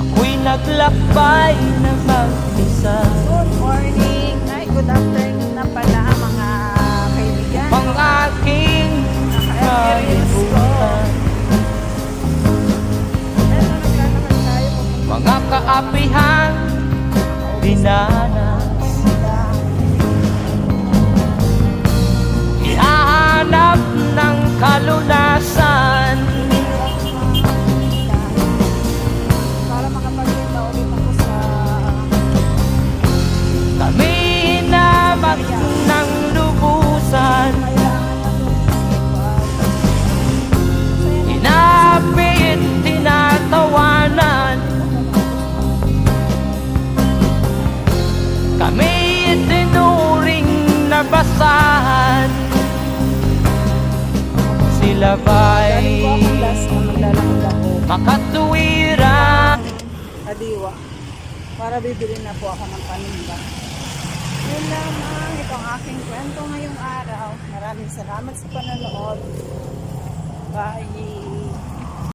Ako'y naglakbay na mag-isa. Good morning. Ay, good afternoon na pala mga kaibigan. Ang aking Naka-experience ko. kalibutan. Eto, naglalakad tayo. Mga kaapihan dinanas. Ihahanap ng kalunasan. Para makapagpunta ulit ako sa Kami hinabak ng lubusan. Inapit, tinatawanan. Kami itinuring na basahan. Sila ba'y galing po akong last na maglalakad ako. makatuwira? Adiwa. Para bibili na po ako ng paninda. Yun lamang. Ito ang aking kwento ngayong araw. Maraming salamat sa panonood. Bye.